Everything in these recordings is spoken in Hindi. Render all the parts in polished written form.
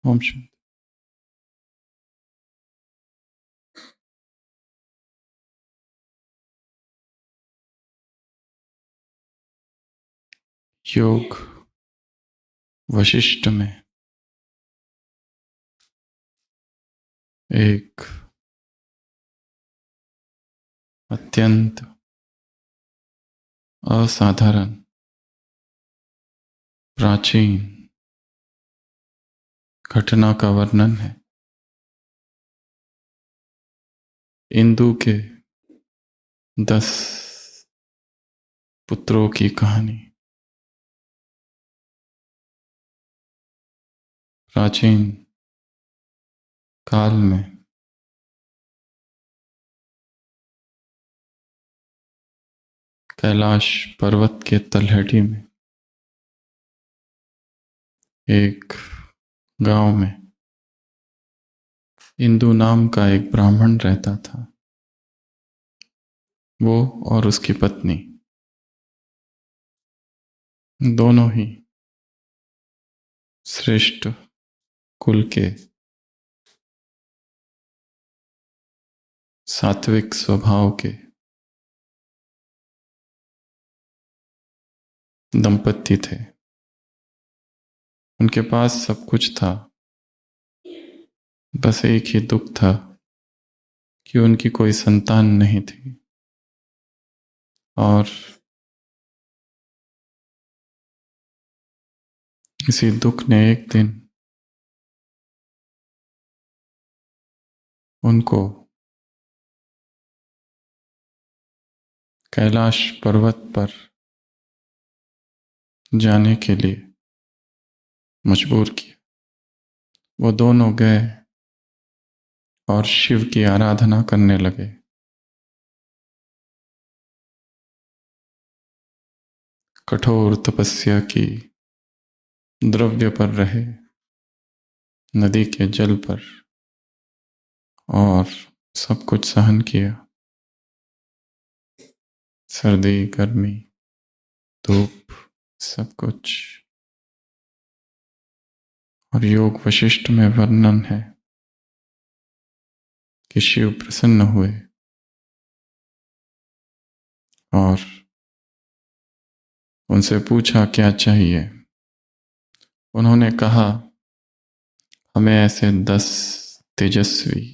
ओम शांति। योग वशिष्ठ में एक अत्यंत असाधारण प्राचीन घटना का वर्णन है। इंदु के 10 पुत्रों की कहानी। प्राचीन काल में कैलाश पर्वत के तलहटी में एक गांव में इंदु नाम का एक ब्राह्मण रहता था। वो और उसकी पत्नी दोनों ही श्रेष्ठ कुल के सात्विक स्वभाव के दंपति थे। उनके पास सब कुछ था, बस एक ही दुख था कि उनकी कोई संतान नहीं थी। और इसी दुख ने एक दिन उनको कैलाश पर्वत पर जाने के लिए मजबूर किया। वो दोनों गए और शिव की आराधना करने लगे। कठोर तपस्या की, द्रव्य पर रहे, नदी के जल पर, और सब कुछ सहन किया। सर्दी, गर्मी, धूप, सब कुछ। और योग वशिष्ठ में वर्णन है कि शिव प्रसन्न हुए और उनसे पूछा क्या चाहिए। उन्होंने कहा, हमें ऐसे 10 तेजस्वी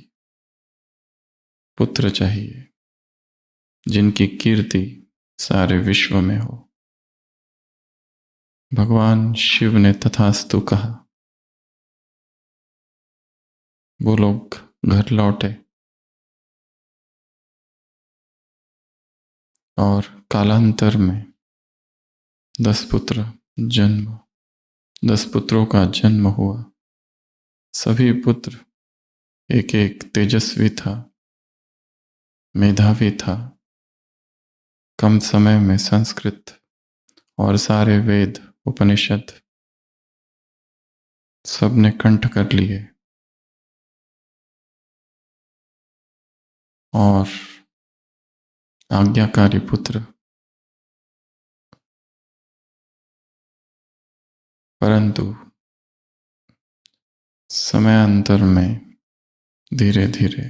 पुत्र चाहिए जिनकी कीर्ति सारे विश्व में हो। भगवान शिव ने तथास्तु कहा। वो लोग घर लौटे और कालांतर में 10 पुत्रों का जन्म हुआ। सभी पुत्र एक एक तेजस्वी था, मेधावी था। कम समय में संस्कृत और सारे वेद उपनिषद सबने कंठ कर लिए और आज्ञाकारी पुत्र। परंतु समयांतर में धीरे धीरे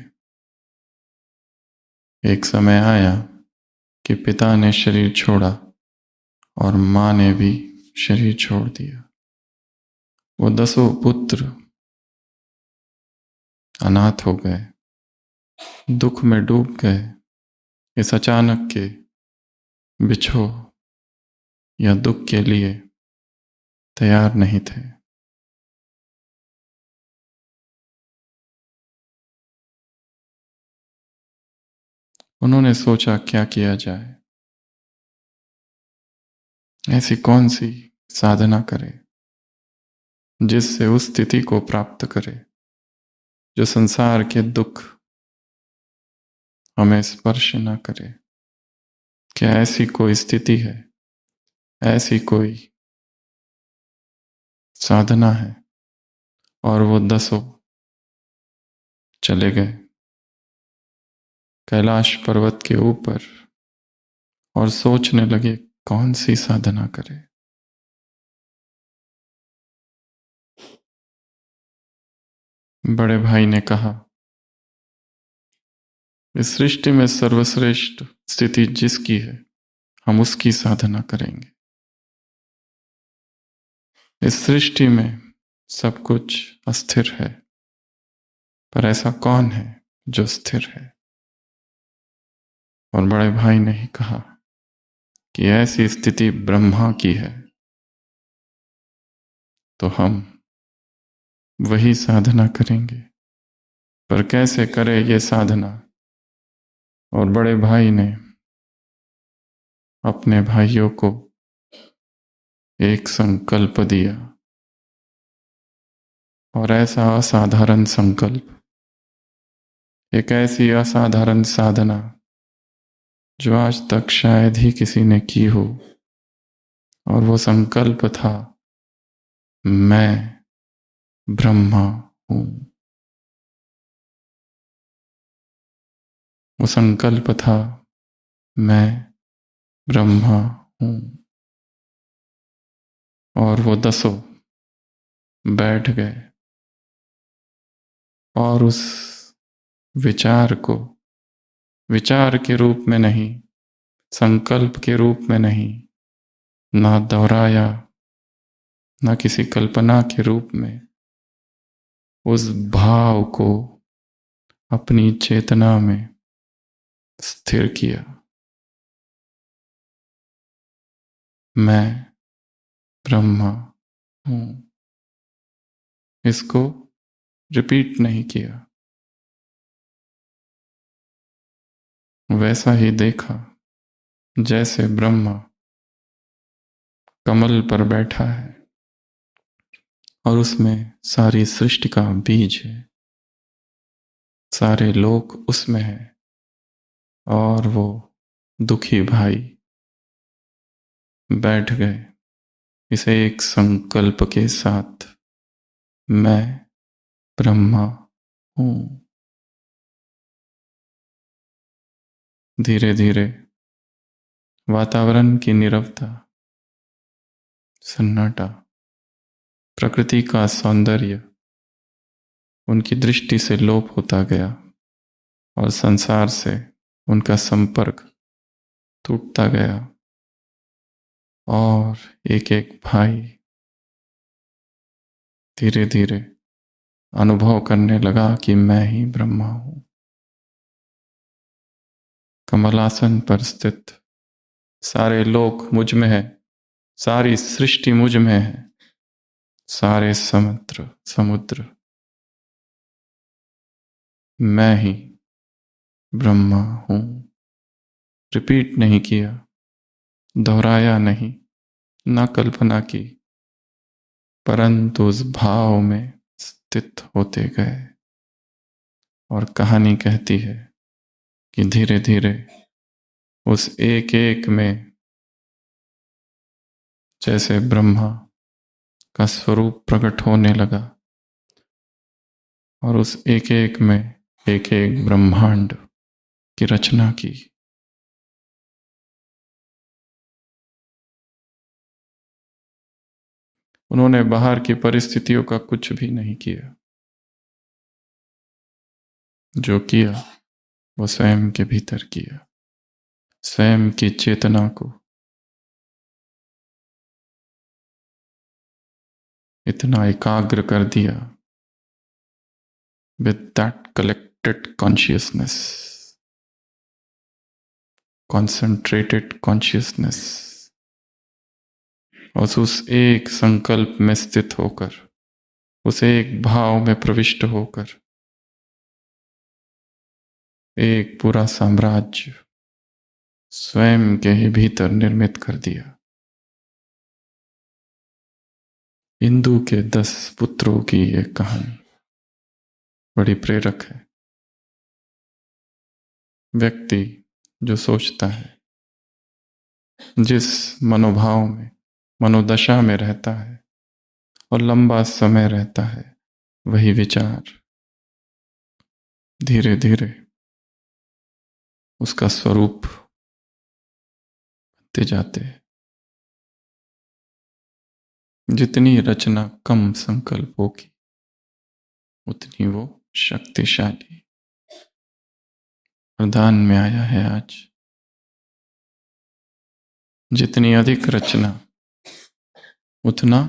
एक समय आया कि पिता ने शरीर छोड़ा और मां ने भी शरीर छोड़ दिया। वो 10 पुत्र अनाथ हो गए, दुख में डूब गए। इस अचानक के बिछोह या दुख के लिए तैयार नहीं थे। उन्होंने सोचा क्या किया जाए, ऐसी कौन सी साधना करे जिससे उस स्थिति को प्राप्त करे जो संसार के दुख हमें स्पर्श न करे। क्या ऐसी कोई स्थिति है, ऐसी कोई साधना है? और वो 10 चले गए कैलाश पर्वत के ऊपर और सोचने लगे कौन सी साधना करें। बड़े भाई ने कहा, इस सृष्टि में सर्वश्रेष्ठ स्थिति जिसकी है, हम उसकी साधना करेंगे। इस सृष्टि में सब कुछ अस्थिर है, पर ऐसा कौन है जो स्थिर है? और बड़े भाई ने ही कहा कि ऐसी स्थिति ब्रह्मा की है, तो हम वही साधना करेंगे। पर कैसे करे ये साधना? और बड़े भाई ने अपने भाइयों को एक संकल्प दिया, और ऐसा असाधारण संकल्प, एक ऐसी असाधारण साधना जो आज तक शायद ही किसी ने की हो। और वो संकल्प था, मैं ब्रह्मा हूं। वो संकल्प था, मैं ब्रह्मा हूं। और वो 10 बैठ गए और उस विचार को विचार के रूप में नहीं, संकल्प के रूप में नहीं, ना दोहराया, ना किसी कल्पना के रूप में, उस भाव को अपनी चेतना में स्थिर किया। मैं ब्रह्मा हूं। इसको रिपीट नहीं किया, वैसा ही देखा जैसे ब्रह्मा कमल पर बैठा है और उसमें सारी सृष्टि का बीज है, सारे लोक उसमें है। और वो दुखी भाई बैठ गए इसे एक संकल्प के साथ, मैं ब्रह्मा हूं। धीरे धीरे वातावरण की नीरवता, सन्नाटा, प्रकृति का सौंदर्य उनकी दृष्टि से लोप होता गया और संसार से उनका संपर्क टूटता गया। और एक एक भाई धीरे धीरे अनुभव करने लगा कि मैं ही ब्रह्मा हूं। कमलासन पर स्थित सारे लोक मुझ में है, सारी सृष्टि मुझ में है, सारे समुद्र मैं ही ब्रह्मा हूं। रिपीट नहीं किया, दोहराया नहीं, ना कल्पना की, परंतु उस भाव में स्थित होते गए। और कहानी कहती है कि धीरे धीरे उस एक एक में जैसे ब्रह्मा का स्वरूप प्रकट होने लगा, और उस एक एक में एक एक ब्रह्मांड की रचना की। उन्होंने बाहर की परिस्थितियों का कुछ भी नहीं किया, जो किया वो स्वयं के भीतर किया। स्वयं की चेतना को इतना एकाग्र कर दिया, with that collected consciousness, concentrated consciousness, और उस एक संकल्प में स्थित होकर, उस एक भाव में प्रविष्ट होकर एक पूरा साम्राज्य स्वयं के ही भीतर निर्मित कर दिया। इंदु के 10 पुत्रों की एक कहानी बड़ी प्रेरक है। व्यक्ति जो सोचता है, जिस मनोभाव में, मनोदशा में रहता है और लंबा समय रहता है, वही विचार धीरे धीरे उसका स्वरूप बनते जाते हैं। जितनी रचना कम संकल्पों की, उतनी वो शक्तिशाली। वरदान में आया है आज, जितनी अधिक रचना उतना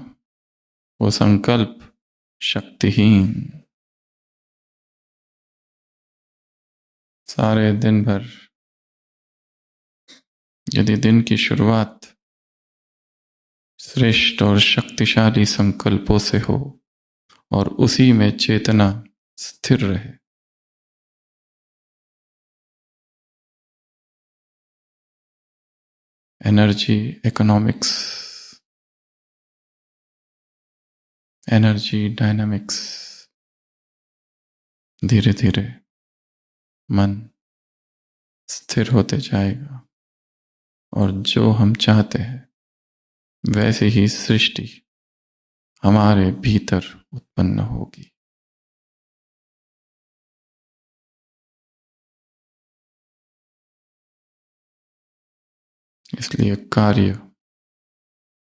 वो संकल्प शक्तिहीन। सारे दिन भर यदि दिन की शुरुआत श्रेष्ठ और शक्तिशाली संकल्पों से हो और उसी में चेतना स्थिर रहे, एनर्जी इकोनॉमिक्स, एनर्जी डायनामिक्स, धीरे धीरे मन स्थिर होते जाएगा और जो हम चाहते हैं वैसे ही सृष्टि हमारे भीतर उत्पन्न होगी। इसलिए कार्य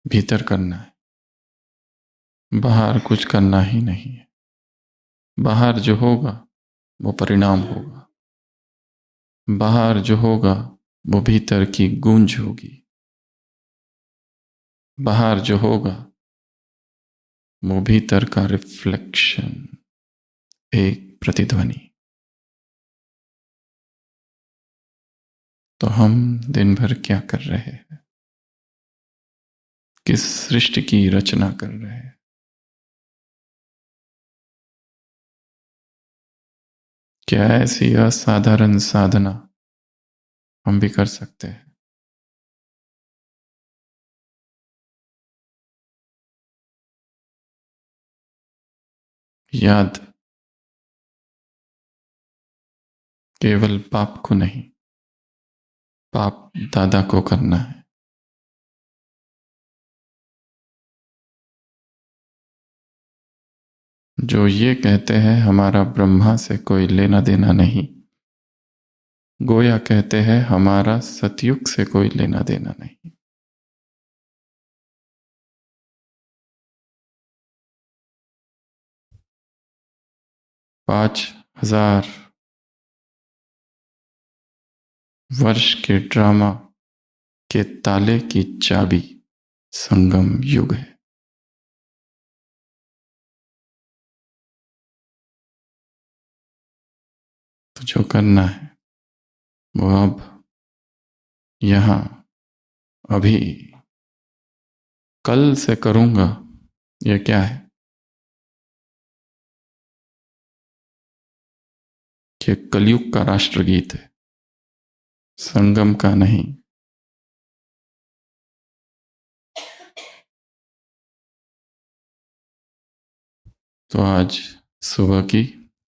भीतर करना है, बाहर कुछ करना ही नहीं है। बाहर जो होगा वो परिणाम होगा, बाहर जो होगा वो भीतर की गूंज होगी, बाहर जो होगा वो भीतर का रिफ्लेक्शन, एक प्रतिध्वनि। तो हम दिन भर क्या कर रहे हैं, किस सृष्टि की रचना कर रहे हैं? क्या ऐसी असाधारण साधना हम भी कर सकते हैं? याद केवल पाप को नहीं, पाप दादा को करना है। जो ये कहते हैं हमारा ब्रह्मा से कोई लेना देना नहीं, गोया कहते हैं हमारा सतयुग से कोई लेना देना नहीं। पांच हजार वर्ष के ड्रामा के ताले की चाबी संगम युग है। तो जो करना है वो अब, यहां, अभी, कल से करूंगा, ये क्या है? कि कलयुग का राष्ट्रगीत है, संगम का नहीं। तो आज सुबह की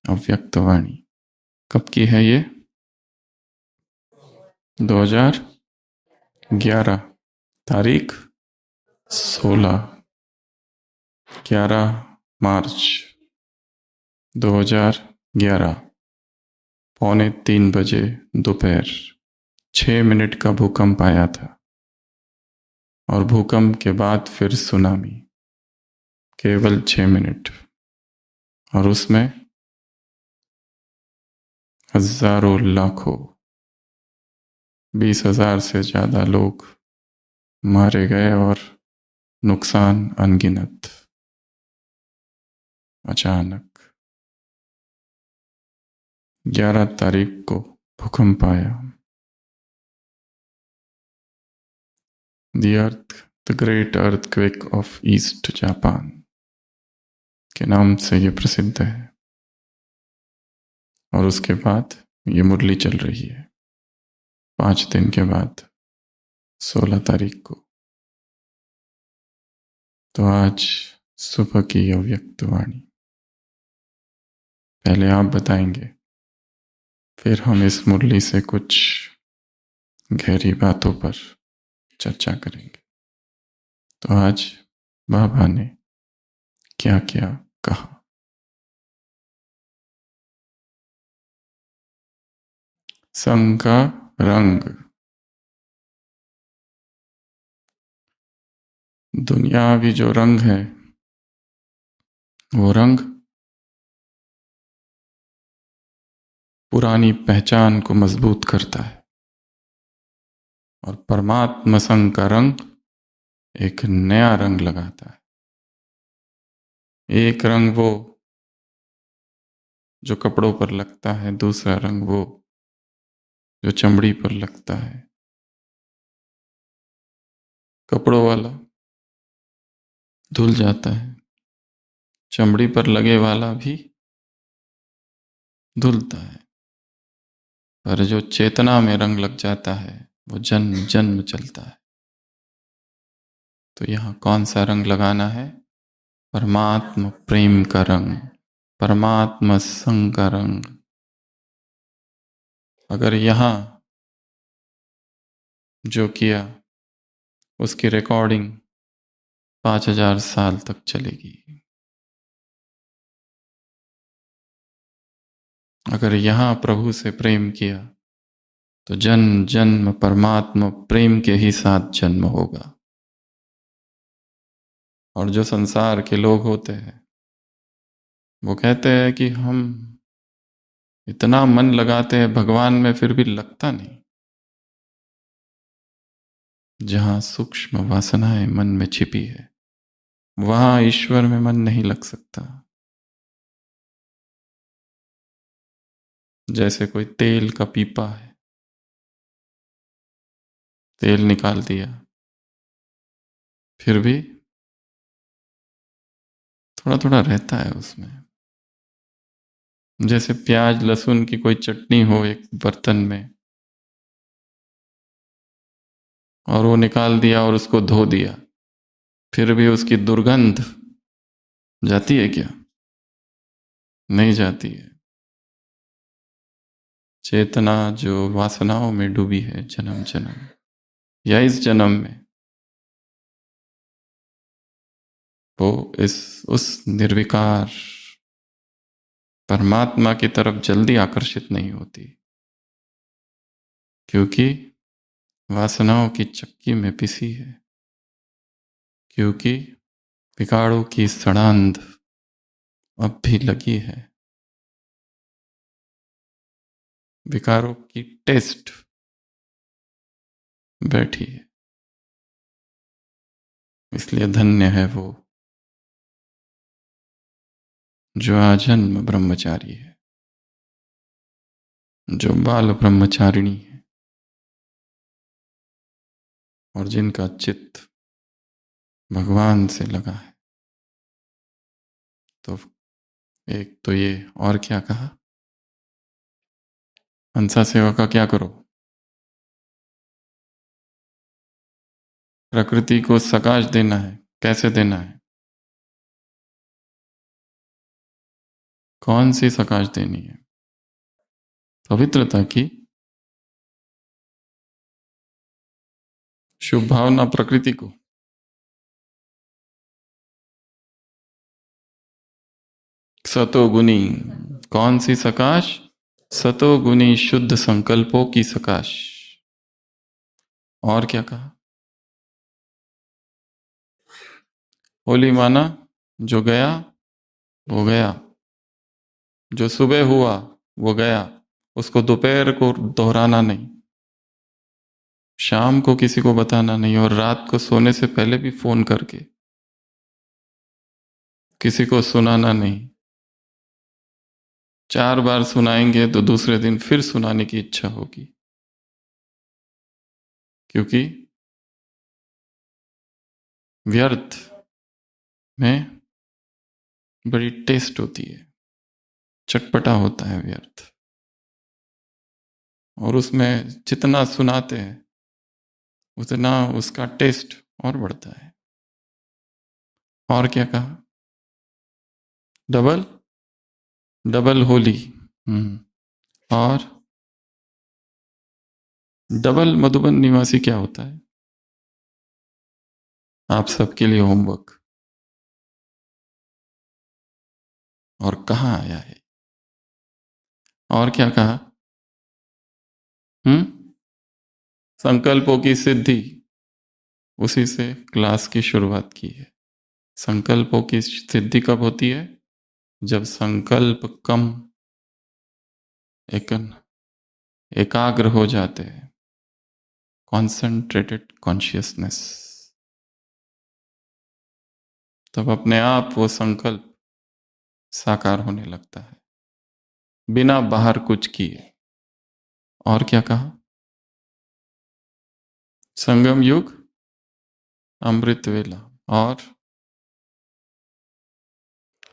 अव्यक्त वाणी कब की है ये? 2011, तारीख 16, 11 मार्च 2011, 2:45 दोपहर 6 मिनट का भूकंप आया था। और भूकंप के बाद फिर सुनामी, केवल 6 मिनट। और उसमें हजारों लाखों, 20,000 से ज्यादा लोग मारे गए और नुकसान अनगिनत। अचानक 11 तारीख को भूकंप आया। The great earthquake of east Japan के नाम से ये प्रसिद्ध है। और उसके बाद ये मुरली चल रही है 5 दिन के बाद, 16 तारीख को। तो आज सुबह की अव्यक्त वाणी पहले आप बताएंगे, फिर हम इस मुरली से कुछ गहरी बातों पर चर्चा करेंगे। तो आज बाबा ने क्या क्या कहा? संग का रंग, दुनियावी जो रंग है वो रंग पुरानी पहचान को मजबूत करता है और परमात्मा संग का रंग एक नया रंग लगाता है। एक रंग वो जो कपड़ों पर लगता है, दूसरा रंग वो जो चमड़ी पर लगता है। कपड़ों वाला धुल जाता है, चमड़ी पर लगे वाला भी धुलता है, पर जो चेतना में रंग लग जाता है वो जन्म जन्म चलता है। तो यहाँ कौन सा रंग लगाना है? परमात्मा प्रेम का रंग, परमात्मा संग का रंग। अगर यहाँ जो किया उसकी रिकॉर्डिंग 5000 साल तक चलेगी। अगर यहाँ प्रभु से प्रेम किया तो जन्म जन्म परमात्मा प्रेम के ही साथ जन्म होगा। और जो संसार के लोग होते हैं वो कहते हैं कि हम इतना मन लगाते हैं भगवान में फिर भी लगता नहीं। जहां सूक्ष्म वासनाएं मन में छिपी है वहां ईश्वर में मन नहीं लग सकता। जैसे कोई तेल का पीपा है, तेल निकाल दिया फिर भी थोड़ा थोड़ा रहता है उसमें। जैसे प्याज लहसुन की कोई चटनी हो एक बर्तन में और वो निकाल दिया और उसको धो दिया, फिर भी उसकी दुर्गंध जाती है क्या? नहीं जाती है। चेतना जो वासनाओं में डूबी है जन्म जन्म या इस जन्म में, वो उस निर्विकार परमात्मा की तरफ जल्दी आकर्षित नहीं होती, क्योंकि वासनाओं की चक्की में पिसी है, क्योंकि विकारों की सड़ांध अब भी लगी है, विकारों की टेस्ट बैठी है। इसलिए धन्य है वो जो आजन्म ब्रह्मचारी है, जो बाल ब्रह्मचारिणी है और जिनका चित्त भगवान से लगा है। तो एक तो ये, और क्या कहा? हंसा सेवा का क्या करो? प्रकृति को सकाश देना है। कैसे देना है? कौन सी सकाश देनी है? पवित्रता की, शुभ भावना प्रकृति को। सतोगुनी, कौन सी सकाश? सतोगुनी शुद्ध संकल्पों की सकाश। और क्या कहा? होली माना जो गया वो गया, जो सुबह हुआ वो गया, उसको दोपहर को दोहराना नहीं, शाम को किसी को बताना नहीं, और रात को सोने से पहले भी फोन करके किसी को सुनाना नहीं। 4 बार सुनाएंगे तो दूसरे दिन फिर सुनाने की इच्छा होगी, क्योंकि व्यर्थ में बड़ी टेस्ट होती है, चटपटा होता है व्यर्थ, और उसमें जितना सुनाते हैं उतना उसका टेस्ट और बढ़ता है। और क्या कहा? Double double Holi. और डबल मधुबन निवासी क्या होता है? आप सबके लिए होमवर्क। और कहाँ आया है? और क्या कहा? संकल्पों की सिद्धि, उसी से क्लास की शुरुआत की है। संकल्पों की सिद्धि कब होती है? जब संकल्प कम एक एकाग्र हो जाते हैं, कॉन्सेंट्रेटेड कॉन्शियसनेस, तब अपने आप वो संकल्प साकार होने लगता है बिना बाहर कुछ किए। और क्या कहा? संगम युग, अमृत वेला, और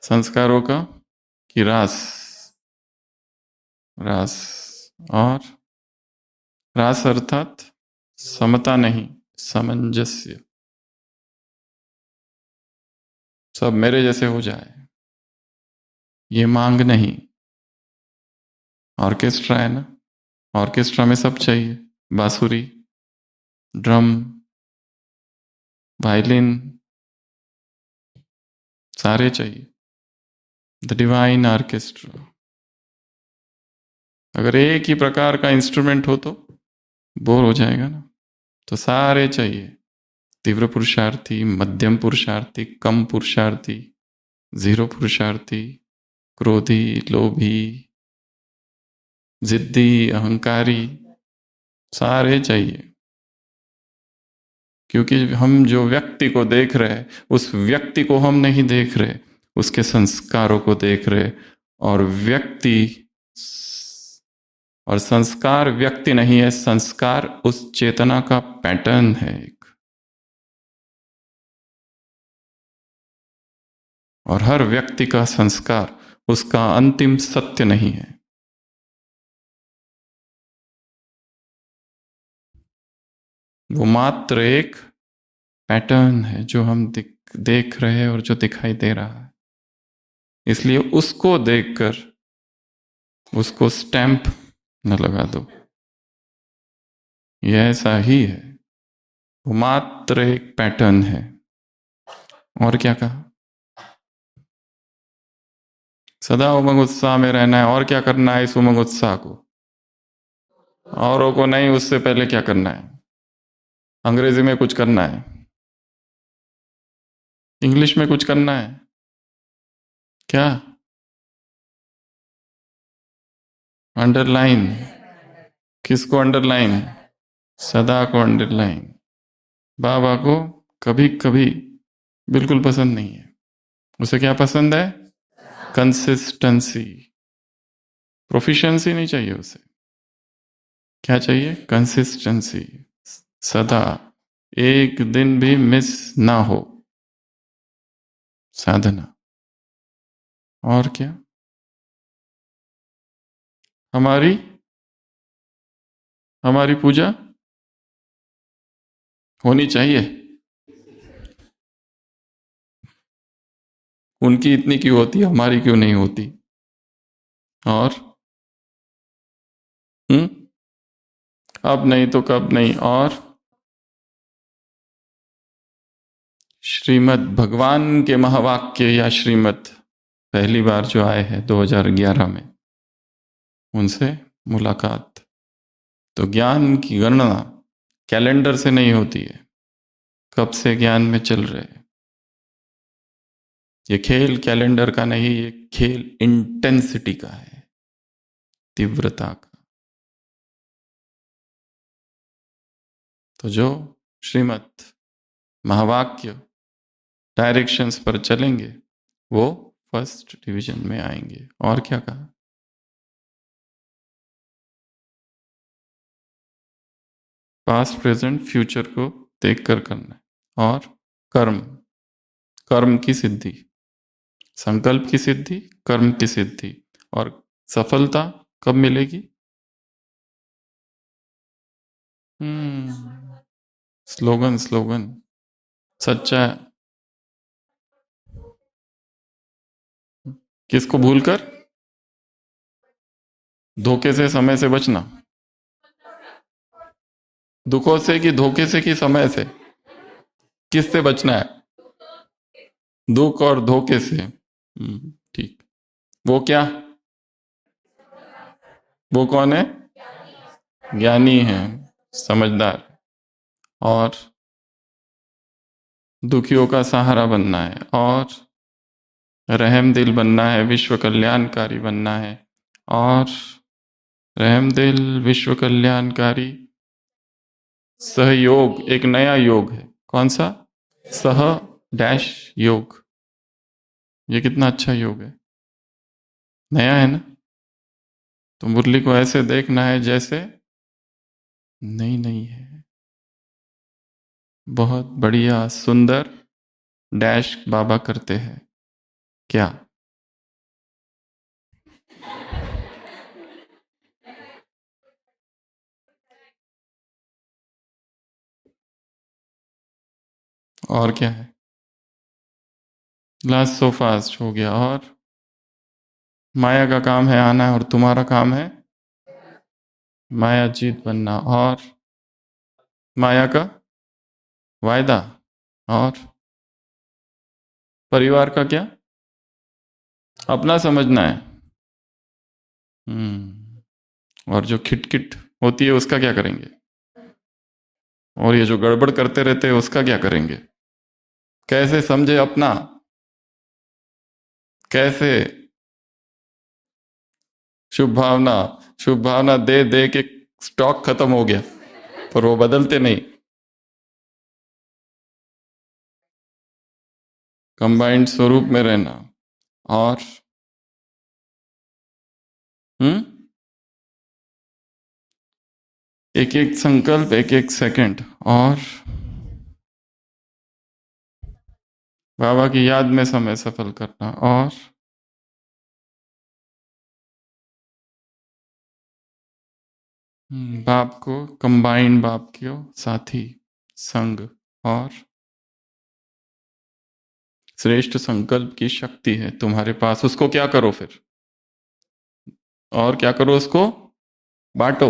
संस्कारों का कि रास, रास, और रास अर्थात समता नहीं, सामंजस्य, सब मेरे जैसे हो जाए, ये मांग नहीं। ऑर्केस्ट्रा है ना, ऑर्केस्ट्रा में सब चाहिए, बांसुरी, ड्रम, वायलिन, सारे चाहिए, द डिवाइन ऑर्केस्ट्रा। अगर एक ही प्रकार का इंस्ट्रूमेंट हो तो बोर हो जाएगा ना, तो सारे चाहिए, तीव्र पुरुषार्थी, मध्यम पुरुषार्थी, कम पुरुषार्थी, जीरो पुरुषार्थी, क्रोधी, लोभी, जिद्दी, अहंकारी, सारे चाहिए। क्योंकि हम जो व्यक्ति को देख रहे हैं, उस व्यक्ति को हम नहीं देख रहे, उसके संस्कारों को देख रहे। और व्यक्ति और संस्कार व्यक्ति नहीं है, संस्कार उस चेतना का पैटर्न है एक। और हर व्यक्ति का संस्कार उसका अंतिम सत्य नहीं है। वो मात्र एक पैटर्न है जो हम देख रहे हैं और जो दिखाई दे रहा है। इसलिए उसको देखकर उसको स्टैंप न लगा दो, यह ऐसा ही है, वो मात्र एक पैटर्न है। और क्या कहा? सदा उमंग उत्साह में रहना है। और क्या करना है इस उमंग उत्साह को? औरों को नहीं, उससे पहले क्या करना है? अंग्रेजी में कुछ करना है, इंग्लिश में कुछ करना है। क्या? अंडरलाइन। किसको अंडरलाइन? सदा को अंडरलाइन। बाबा को कभी कभी बिल्कुल पसंद नहीं है। उसे क्या पसंद है? कंसिस्टेंसी। प्रोफिशिएंसी नहीं चाहिए उसे। क्या चाहिए? कंसिस्टेंसी। सदा, एक दिन भी मिस ना हो साधना। और क्या? हमारी हमारी पूजा होनी चाहिए। उनकी इतनी क्यों होती है, हमारी क्यों नहीं होती? और अब नहीं तो कब नहीं। और श्रीमद् भगवान के महावाक्य या श्रीमद् पहली बार जो आए हैं 2011 में, उनसे मुलाकात। तो ज्ञान की गणना कैलेंडर से नहीं होती है, कब से ज्ञान में चल रहे हैं। ये खेल कैलेंडर का नहीं, ये खेल इंटेंसिटी का है, तीव्रता का। तो जो श्रीमद् महावाक्य डायरेक्शंस पर चलेंगे वो फर्स्ट डिवीजन में आएंगे। और क्या कहा? पास्ट प्रेजेंट फ्यूचर को देखकर करना है। और कर्म, कर्म की सिद्धि, संकल्प की सिद्धि, कर्म की सिद्धि। और सफलता कब मिलेगी? स्लोगन स्लोगन, सच्चा। किसको भूलकर? धोखे से, समय से बचना। दुखों से कि धोखे से कि समय से? किससे बचना है? दुख और धोखे से। ठीक। वो क्या? वो कौन है? ज्ञानी है, समझदार। और दुखियों का सहारा बनना है, और रहम दिल बनना है, विश्व कल्याणकारी बनना है। और रहमदिल, विश्व कल्याणकारी, सहयोग, एक नया योग है। कौन सा? सह डैश योग। ये कितना अच्छा योग है, नया है ना। तो मुरली को ऐसे देखना है जैसे नई नई है। बहुत बढ़िया, सुंदर डैश बाबा करते हैं क्या? और क्या है? लास्ट सो फास्ट हो गया। और माया का काम है आना, और तुम्हारा काम है माया जीत बनना। और माया का वायदा। और परिवार का क्या? अपना समझना है। और जो खिटखिट होती है उसका क्या करेंगे? और ये जो गड़बड़ करते रहते हैं उसका क्या करेंगे? कैसे समझे अपना? कैसे? शुभ भावना, शुभ भावना दे दे के स्टॉक खत्म हो गया, पर वो बदलते नहीं। कंबाइंड स्वरूप में रहना। और हम्म एक एक संकल्प, एक एक सेकंड। और बाबा की याद में समय सफल करना। और बाप को, कंबाइंड बाप को साथी संग। और श्रेष्ठ संकल्प की शक्ति है तुम्हारे पास, उसको क्या करो फिर? और क्या करो? उसको बांटो।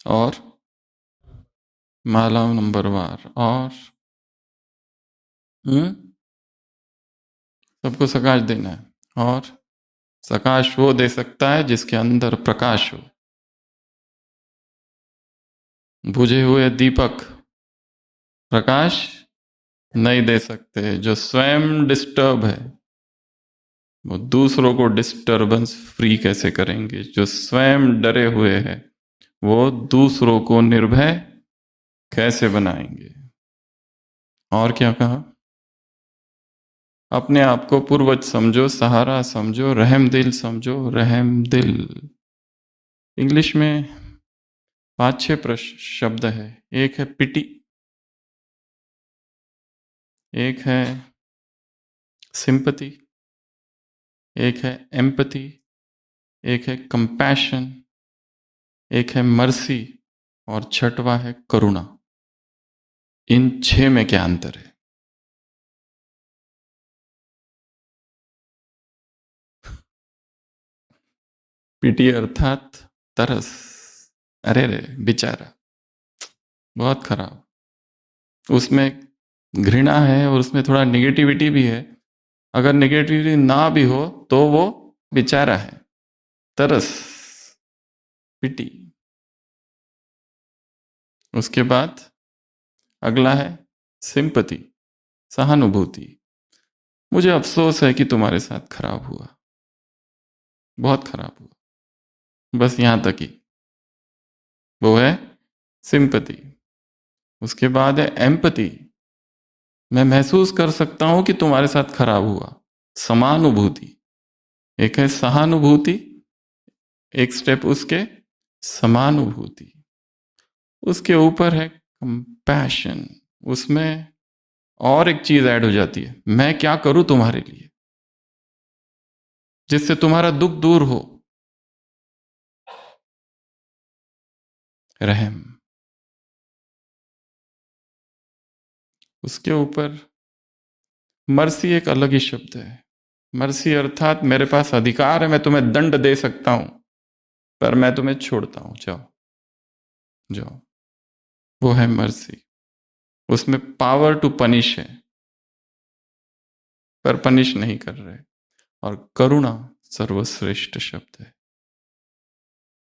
और माला नंबरवार। और हम्म सबको सकाश देना है। और सकाश वो दे सकता है जिसके अंदर प्रकाश हो। बुझे हुए दीपक प्रकाश नहीं दे सकते। जो स्वयं डिस्टर्ब है वो दूसरों को डिस्टरबेंस फ्री कैसे करेंगे? जो स्वयं डरे हुए हैं वो दूसरों को निर्भय कैसे बनाएंगे? और क्या कहा? अपने आप को पूर्वज समझो, सहारा समझो, रहम दिल समझो, रहम दिल। इंग्लिश में 5-6 शब्द है। एक है पिटी, एक है सिंपथी, एक है एम्पथी, एक है कंपैशन, एक है मर्सी, और छठवा है करुणा। इन 6 में क्या अंतर है? पीटी अर्थात तरस। अरे रे बेचारा, बहुत खराब। उसमें घृणा है और उसमें थोड़ा निगेटिविटी भी है। अगर निगेटिविटी ना भी हो तो वो बेचारा है। तरस, पिटी। उसके बाद अगला है सिंपति, सहानुभूति। मुझे अफसोस है कि तुम्हारे साथ खराब हुआ, बहुत खराब हुआ। बस यहां तक ही। वो है सिंपति। उसके बाद है एम्पति। मैं महसूस कर सकता हूं कि तुम्हारे साथ खराब हुआ। समानुभूति। एक है सहानुभूति, एक स्टेप उसके समानुभूति। उसके ऊपर है कंपैशन। उसमें और एक चीज ऐड हो जाती है, मैं क्या करूं तुम्हारे लिए जिससे तुम्हारा दुख दूर हो। रहम। उसके ऊपर मर्सी एक अलग ही शब्द है। मर्सी अर्थात मेरे पास अधिकार है, मैं तुम्हें दंड दे सकता हूं, पर मैं तुम्हें छोड़ता हूं, जाओ जाओ। वो है मर्सी। उसमें पावर टू पनिश है, पर पनिश नहीं कर रहे। और करुणा सर्वश्रेष्ठ शब्द है।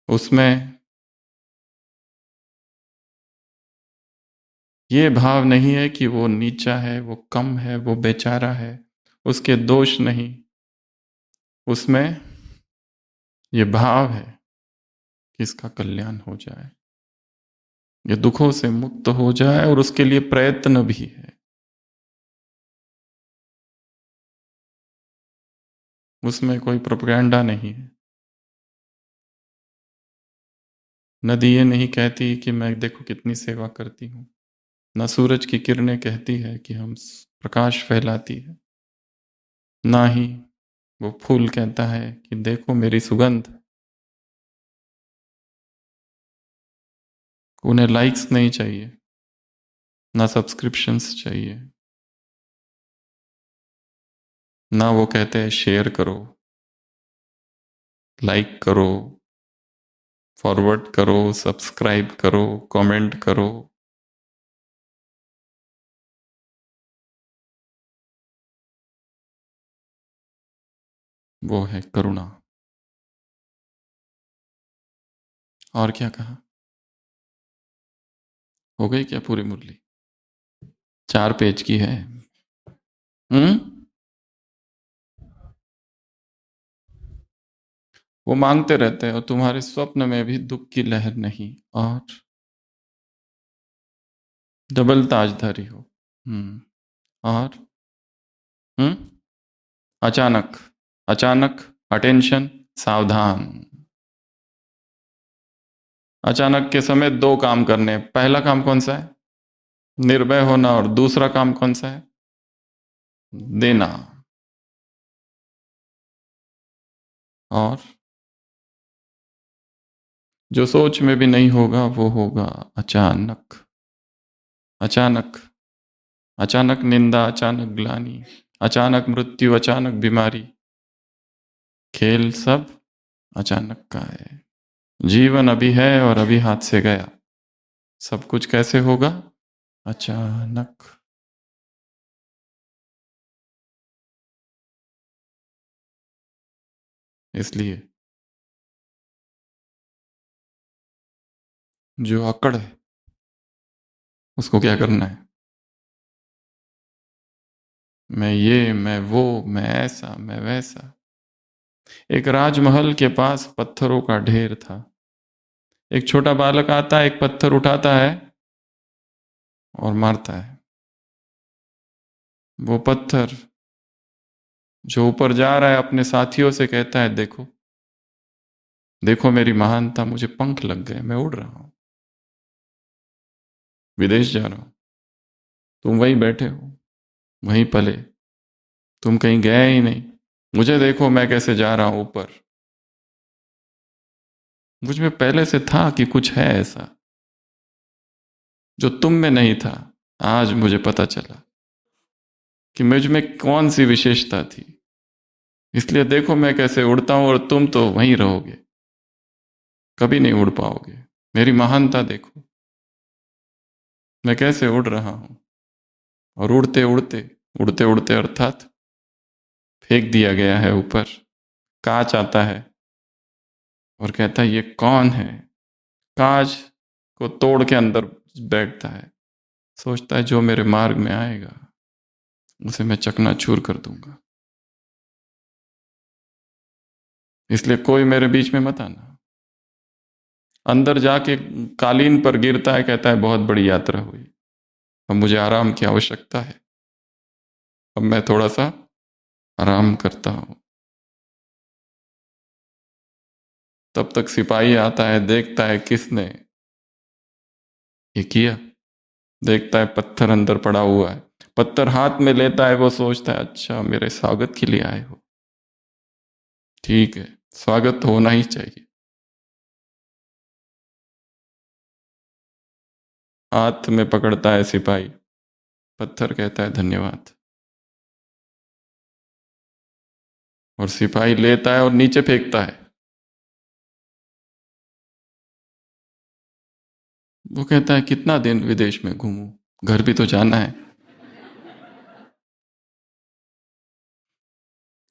उसमें ये भाव नहीं है कि वो नीचा है, वो कम है, वो बेचारा है, उसके दोष नहीं। उसमें ये भाव है कि इसका कल्याण हो जाए, ये दुखों से मुक्त हो जाए, और उसके लिए प्रयत्न भी है। उसमें कोई प्रोपेगेंडा नहीं है। नदी ये नहीं कहती कि मैं देखो कितनी सेवा करती हूँ, न सूरज की किरणें कहती है कि हम प्रकाश फैलाती है, ना ही वो फूल कहता है कि देखो मेरी सुगंध। उन्हें लाइक्स नहीं चाहिए, ना सब्सक्रिप्शंस चाहिए, ना वो कहते हैं शेयर करो, लाइक करो, फॉरवर्ड करो, सब्सक्राइब करो, कमेंट करो। वो है करुणा। और क्या कहा? हो गई क्या पूरी मुरली? 4 पेज की है। हम्म। वो मांगते रहते हैं और तुम्हारे स्वप्न में भी दुख की लहर नहीं, और डबल ताजधारी हो। और हम्म। अचानक, अचानक, अटेंशन, सावधान। अचानक के समय 2 काम करने हैं। पहला काम कौन सा है? निर्भय होना। और दूसरा काम कौन सा है? देना। और जो सोच में भी नहीं होगा वो होगा अचानक। अचानक, अचानक निंदा, अचानक ग्लानि, अचानक मृत्यु, अचानक बीमारी। खेल सब अचानक का है। जीवन अभी है और अभी हाथ से गया। सब कुछ कैसे होगा? अचानक। इसलिए जो अकड़ है उसको क्या करना है? मैं ये, मैं वो, मैं ऐसा, मैं वैसा। एक राजमहल के पास पत्थरों का ढेर था। एक छोटा बालक आता है, एक पत्थर उठाता है और मारता है। वो पत्थर जो ऊपर जा रहा है अपने साथियों से कहता है, देखो देखो मेरी महानता, मुझे पंख लग गए, मैं उड़ रहा हूं, विदेश जा रहा हूं। तुम वहीं बैठे हो, वहीं पले, तुम कहीं गए ही नहीं। मुझे देखो मैं कैसे जा रहा हूं ऊपर। मुझ में पहले से था कि कुछ है ऐसा जो तुम में नहीं था। आज मुझे पता चला कि मुझ में कौन सी विशेषता थी। इसलिए देखो मैं कैसे उड़ता हूं, और तुम तो वहीं रहोगे, कभी नहीं उड़ पाओगे। मेरी महानता देखो, मैं कैसे उड़ रहा हूं। और उड़ते उड़ते, उड़ते उड़ते अर्थात फेंक दिया गया है ऊपर। कांच आता है और कहता है ये कौन है। कांच को तोड़ के अंदर बैठता है, सोचता है जो मेरे मार्ग में आएगा उसे मैं चकनाचूर कर दूंगा। इसलिए कोई मेरे बीच में मत आना। अंदर जाके कालीन पर गिरता है, कहता है बहुत बड़ी यात्रा हुई, अब मुझे आराम की आवश्यकता है, अब मैं थोड़ा सा आराम करता हूं। तब तक सिपाही आता है, देखता है किसने ये किया। देखता है पत्थर अंदर पड़ा हुआ है, पत्थर हाथ में लेता है। वो सोचता है अच्छा मेरे स्वागत के लिए आए हो, ठीक है, स्वागत तो होना ही चाहिए। हाथ में पकड़ता है सिपाही, पत्थर कहता है धन्यवाद। और सिपाही लेता है और नीचे फेंकता है। वो कहता है कितना दिन विदेश में घूमूं, घर भी तो जाना है।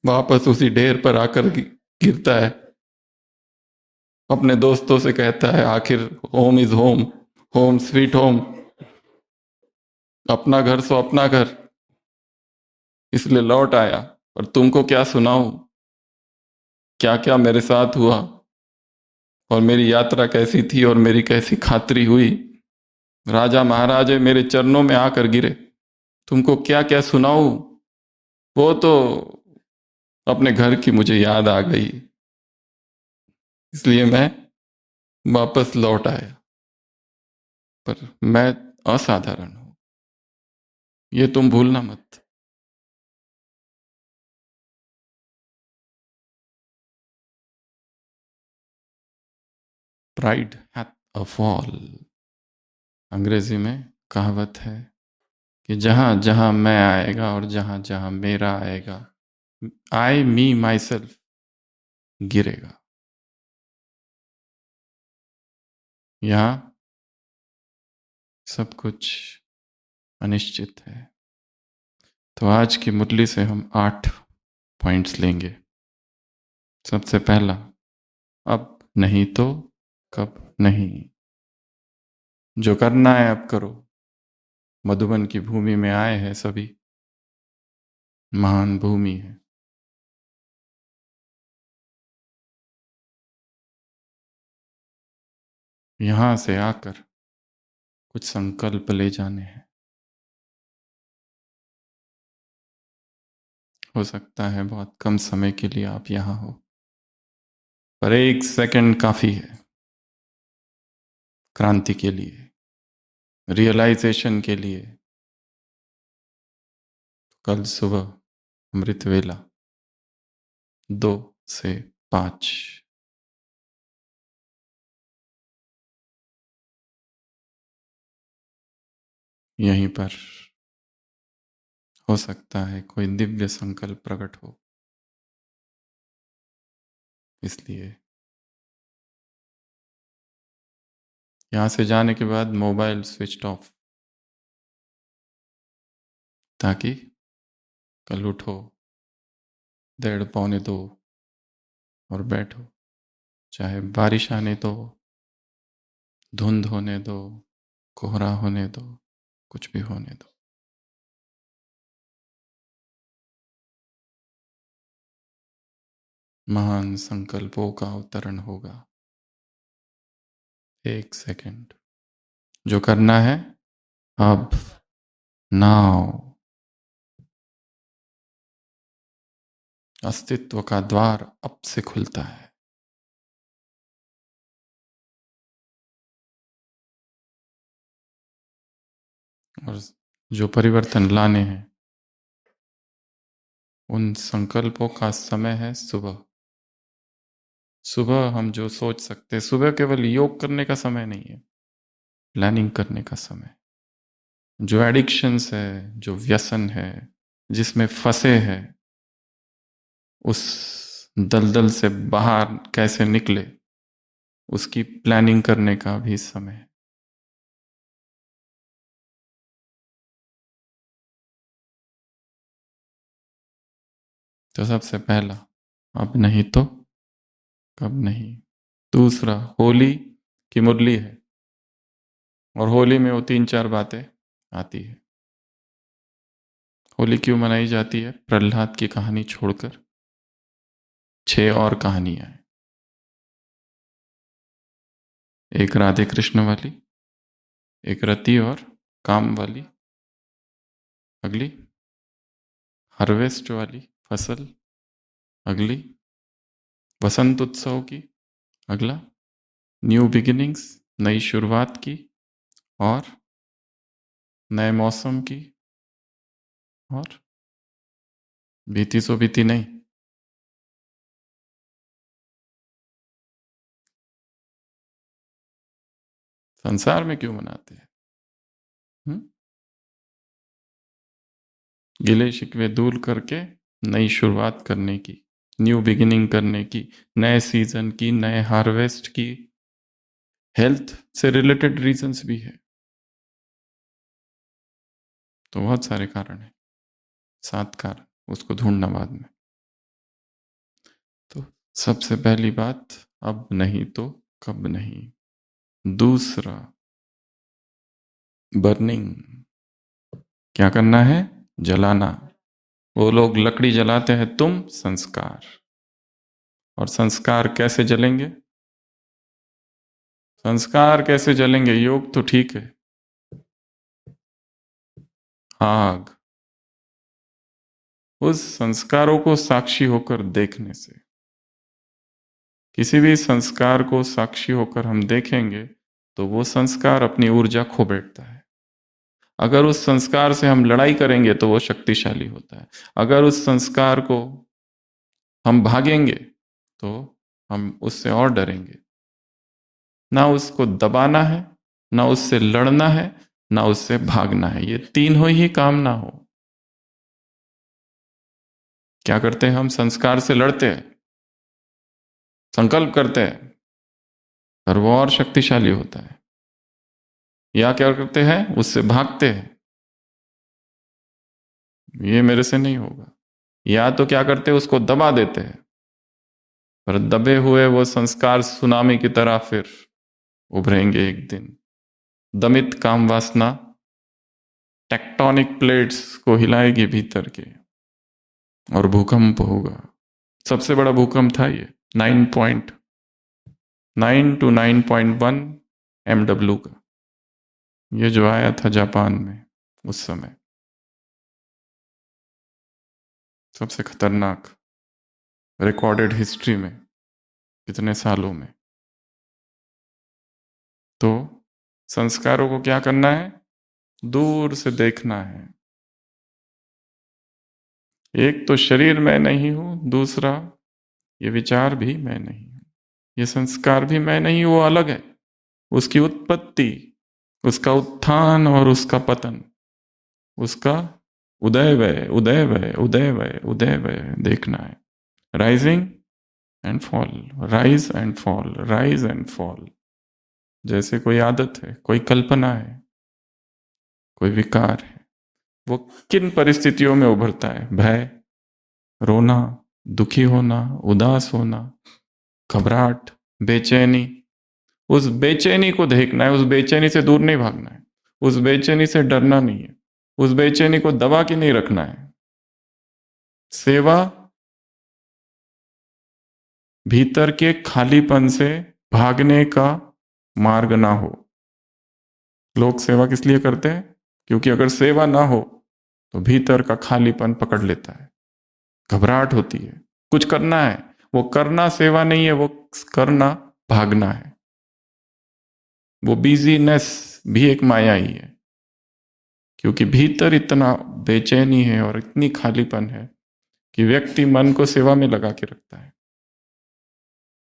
वापस उसी ढेर पर आकर गिरता है। अपने दोस्तों से कहता है आखिर home is home, home sweet home, अपना घर सो अपना घर, इसलिए लौट आया। और तुमको क्या सुनाऊं, क्या क्या मेरे साथ हुआ और मेरी यात्रा कैसी थी और मेरी कैसी खातिरी हुई। राजा महाराजे मेरे चरणों में आकर गिरे। तुमको क्या क्या सुनाऊं। वो तो अपने घर की मुझे याद आ गई, इसलिए मैं वापस लौट आया। पर मैं असाधारण हूं, ये तुम भूलना मत। प्राइड हैथ अ फॉल। अंग्रेजी में कहावत है कि जहां जहां मैं आएगा और जहां जहां मेरा आएगा, आई मी माई सेल्फ गिरेगा। यहां सब कुछ अनिश्चित है। तो आज की मुरली से हम 8 पॉइंट्स लेंगे। सबसे पहला, अब नहीं तो कब नहीं। जो करना है अब करो। मधुबन की भूमि में आए हैं सभी, महान भूमि है। यहां से आकर कुछ संकल्प ले जाने हैं। हो सकता है बहुत कम समय के लिए आप यहां हो, पर 1 सेकंड काफी है क्रांति के लिए, रियलाइजेशन के लिए। कल सुबह अमृत वेला 2 से 5, यहीं पर हो सकता है कोई दिव्य संकल्प प्रकट हो। इसलिए यहां से जाने के बाद मोबाइल स्विच ऑफ, ताकि कल उठो 1:30 पौने 2 और बैठो, चाहे बारिश आने दो, धुंध होने दो, कोहरा होने दो, कुछ भी होने दो। महान संकल्पों का अवतरण होगा। 1 सेकंड। जो करना है अब, नाउ। अस्तित्व का द्वार अब से खुलता है। और जो परिवर्तन लाने हैं, उन संकल्पों का समय है सुबह। सुबह हम जो सोच सकते हैं, सुबह केवल योग करने का समय नहीं है, प्लानिंग करने का समय। जो एडिक्शंस है, जो व्यसन है, जिसमें फंसे हैं, उस दलदल से बाहर कैसे निकले, उसकी प्लानिंग करने का भी समय है। तो सबसे पहला, अब नहीं तो कब नहीं। दूसरा, होली की मुरली है, और होली में वो 3 4 बातें आती है। होली क्यों मनाई जाती है? प्रहलाद की कहानी छोड़कर 6 और कहानियां हैं। एक राधे कृष्ण वाली, एक रति और काम वाली, अगली हार्वेस्ट वाली, फसल, अगली वसंत उत्सव की, अगला न्यू बिगिनिंग्स, नई शुरुआत की, और नए मौसम की, और बीती सो बीती नहीं। संसार में क्यों मनाते हैं? हुँ? गिले शिकवे दूर करके नई शुरुआत करने की, न्यू बिगिनिंग करने की, नए सीजन की, नए हार्वेस्ट की। हेल्थ से रिलेटेड रीजंस भी है। तो बहुत सारे कारण हैं, 7 कारण, उसको ढूंढना बाद में। तो सबसे पहली बात, अब नहीं तो कब नहीं। दूसरा, बर्निंग। क्या करना है? जलाना। वो लोग लकड़ी जलाते हैं, तुम संस्कार। और संस्कार कैसे जलेंगे? संस्कार कैसे जलेंगे? योग तो ठीक है, आग, उस संस्कारों को साक्षी होकर देखने से। किसी भी संस्कार को साक्षी होकर हम देखेंगे तो वो संस्कार अपनी ऊर्जा खो बैठता है। अगर उस संस्कार से हम लड़ाई करेंगे तो वो शक्तिशाली होता है। अगर उस संस्कार को हम भागेंगे तो हम उससे और डरेंगे। ना उसको दबाना है, ना उससे लड़ना है, ना उससे भागना है। ये तीन हो ही काम ना हो। क्या करते हैं हम? संस्कार से लड़ते हैं, संकल्प करते हैं, और वो और शक्तिशाली होता है। या क्या करते हैं? उससे भागते हैं, ये मेरे से नहीं होगा। या तो क्या करते हैं? उसको दबा देते हैं, पर दबे हुए वो संस्कार सुनामी की तरह फिर उभरेंगे एक दिन। दमित काम वासना टेक्टोनिक प्लेट्स को हिलाएगी भीतर के, और भूकंप होगा। सबसे बड़ा भूकंप था ये 9.9 to 9.1 MW का, ये जो आया था जापान में उस समय, सबसे खतरनाक रिकॉर्डेड हिस्ट्री में, कितने सालों में। तो संस्कारों को क्या करना है? दूर से देखना है। एक तो शरीर मैं नहीं हूं, दूसरा ये विचार भी मैं नहीं हूं, ये संस्कार भी मैं नहीं हूं, वो अलग है। उसकी उत्पत्ति, उसका उत्थान और उसका पतन, उसका उदय व्यय, उदय व्यय, उदय व्यय, उदय व्यय देखना है। Rising and fall, rise and fall, rise and fall. जैसे कोई आदत है, कोई कल्पना है, कोई विकार है, वो किन परिस्थितियों में उभरता है? भय, रोना, दुखी होना, उदास होना, घबराहट, बेचैनी। उस बेचैनी को देखना है, उस बेचैनी से दूर नहीं भागना है, उस बेचैनी से डरना नहीं है, उस बेचैनी को दबा के नहीं रखना है। सेवा भीतर के खालीपन से भागने का मार्ग ना हो। लोग सेवा किस लिए करते हैं? क्योंकि अगर सेवा ना हो तो भीतर का खालीपन पकड़ लेता है, घबराहट होती है, कुछ करना है। वो करना सेवा नहीं है, वो करना भागना है। वो बिजीनेस भी एक माया ही है, क्योंकि भीतर इतना बेचैनी है और इतनी खालीपन है कि व्यक्ति मन को सेवा में लगा के रखता है,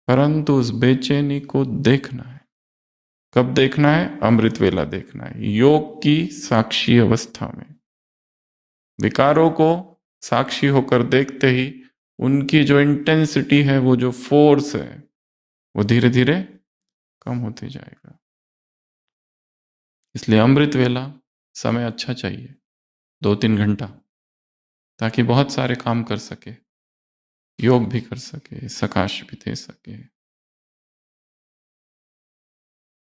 परंतु उस बेचैनी को देखना है। कब देखना है? अमृत वेला देखना है, योग की साक्षी अवस्था में। विकारों को साक्षी होकर देखते ही उनकी जो इंटेंसिटी है, वो जो फोर्स है, वो धीरे धीरे कम होते जाएगा। इसलिए अमृत वेला समय अच्छा चाहिए, 2-3 घंटा, ताकि बहुत सारे काम कर सके, योग भी कर सके, सकाश भी दे सके,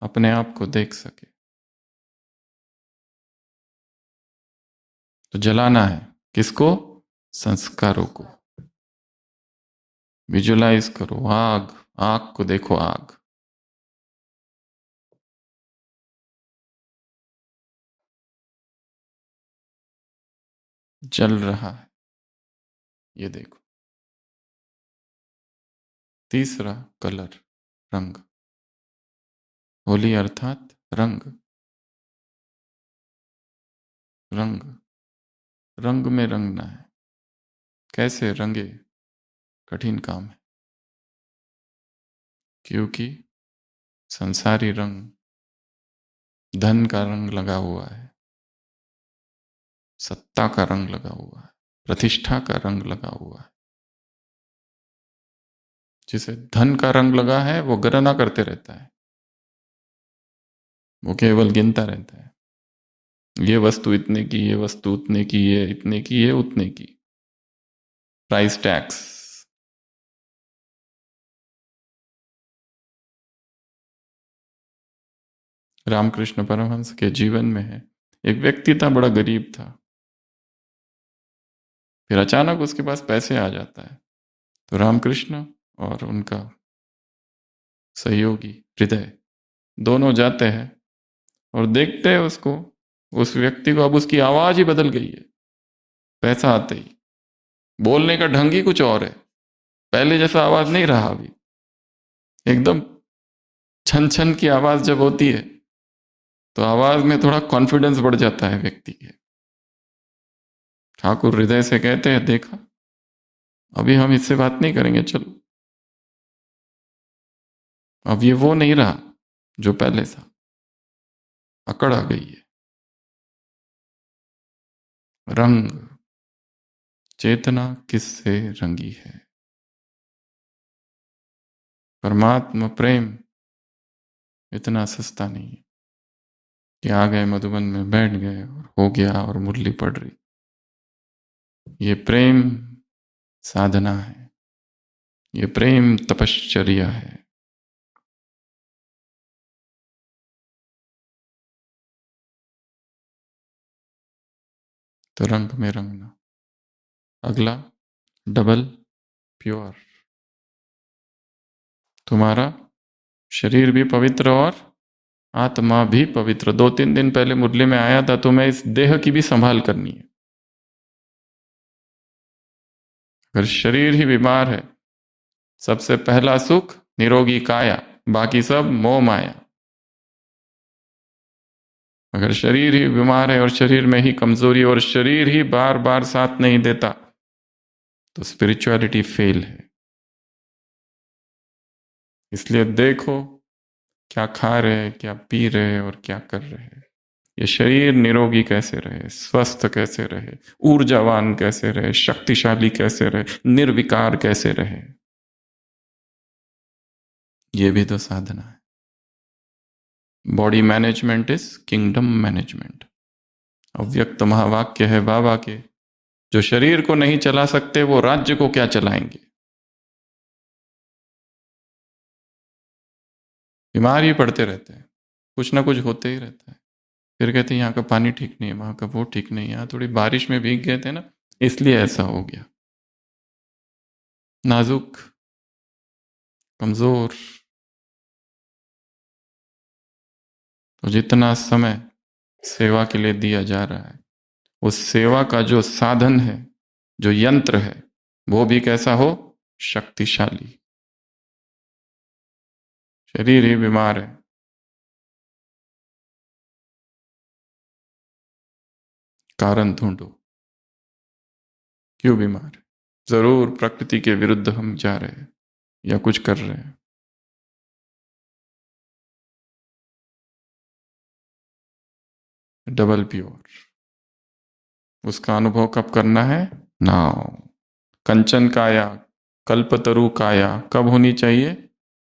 अपने आप को देख सके। तो जलाना है किसको? संस्कारों को। विजुलाइज करो आग, आग को देखो, आग जल रहा है, ये देखो। तीसरा कलर, रंग। होली अर्थात रंग। रंग, रंग में रंगना है। कैसे रंगे? कठिन काम है, क्योंकि संसारी रंग धन का रंग लगा हुआ है, सत्ता का रंग लगा हुआ है, प्रतिष्ठा का रंग लगा हुआ है। जिसे धन का रंग लगा है वो गणना करते रहता है, वो केवल गिनता रहता है, ये वस्तु इतने की, ये वस्तु उतने की, ये इतने की, ये उतने की। Price tax. रामकृष्ण परमहंस के जीवन में है, एक व्यक्ति था, बड़ा गरीब था, फिर अचानक उसके पास पैसे आ जाता है। तो रामकृष्ण और उनका सहयोगी हृदय, दोनों जाते हैं और देखते हैं उसको, उस व्यक्ति को। अब उसकी आवाज ही बदल गई है पैसा आते ही, बोलने का ढंग ही कुछ और है, पहले जैसा आवाज नहीं रहा अभी। एकदम छन छन की आवाज जब होती है तो आवाज में थोड़ा कॉन्फिडेंस बढ़ जाता है व्यक्ति के। ठाकुर हृदय से कहते हैं, देखा, अभी हम इससे बात नहीं करेंगे, चलो। अब ये वो नहीं रहा जो पहले था, अकड़ आ गई है। रंग, चेतना किससे रंगी है? परमात्मा प्रेम इतना सस्ता नहीं है कि आ गए मधुबन में, बैठ गए और हो गया और मुरली पड़ रही। ये प्रेम साधना है, ये प्रेम तपश्चर्या है। तो रंग में रंगना। अगला, डबल प्योर। तुम्हारा शरीर भी पवित्र और आत्मा भी पवित्र। 2-3 दिन पहले मुरली में आया था, तुम्हें इस देह की भी संभाल करनी है। अगर शरीर ही बीमार है, सबसे पहला सुख निरोगी काया, बाकी सब मोह माया। अगर शरीर ही बीमार है और शरीर में ही कमजोरी और शरीर ही बार बार साथ नहीं देता, तो स्पिरिचुअलिटी फेल है। इसलिए देखो, क्या खा रहे, क्या पी रहे और क्या कर रहे हैं। ये शरीर निरोगी कैसे रहे, स्वस्थ कैसे रहे, ऊर्जावान कैसे रहे, शक्तिशाली कैसे रहे, निर्विकार कैसे रहे, ये भी तो साधना है। Body management is kingdom management. अव्यक्त महावाक्य है बाबा के, जो शरीर को नहीं चला सकते वो राज्य को क्या चलाएंगे। बीमार ही पड़ते रहते हैं, कुछ ना कुछ होते ही रहता है। फिर कहते हैं यहाँ का पानी ठीक नहीं है, वहां का वो ठीक नहीं है, यहाँ थोड़ी बारिश में भीग गए थे ना, इसलिए ऐसा हो गया। नाजुक, कमजोर। तो जितना समय सेवा के लिए दिया जा रहा है, उस सेवा का जो साधन है, जो यंत्र है, वो भी कैसा हो? शक्तिशाली। शरीर ही बीमार है, कारण ढूंढो, क्यों बीमार है? जरूर प्रकृति के विरुद्ध हम जा रहे हैं या कुछ कर रहे हैं। डबल प्योर, उसका अनुभव कब करना है? नाउ। कंचन काया, कल्पतरु काया कब होनी चाहिए?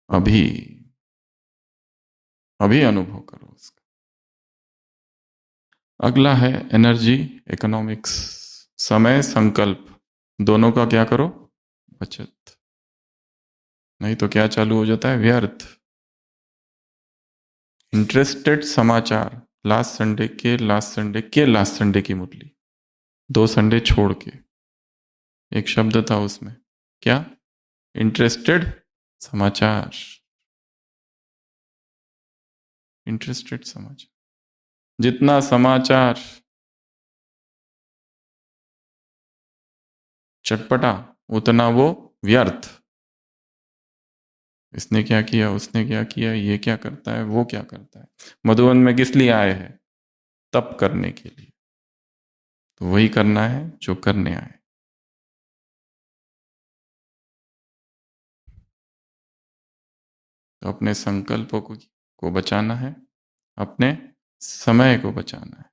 अभी। अभी अनुभव करो उसका। अगला है एनर्जी इकोनॉमिक्स। समय संकल्प, दोनों का क्या करो? बचत। नहीं तो क्या चालू हो जाता है? व्यर्थ। इंटरेस्टेड समाचार, लास्ट संडे की मुरली, 2 संडे छोड़ के एक शब्द था उसमें, क्या? इंटरेस्टेड समाचार। इंटरेस्टेड समाचार, जितना समाचार चटपटा, उतना वो व्यर्थ। इसने क्या किया, उसने क्या किया, ये क्या करता है, वो क्या करता है। मधुबन में किस लिए आए हैं? तप करने के लिए। तो वही करना है जो करने आए। तो अपने संकल्पों को बचाना है, अपने समय को बचाना है।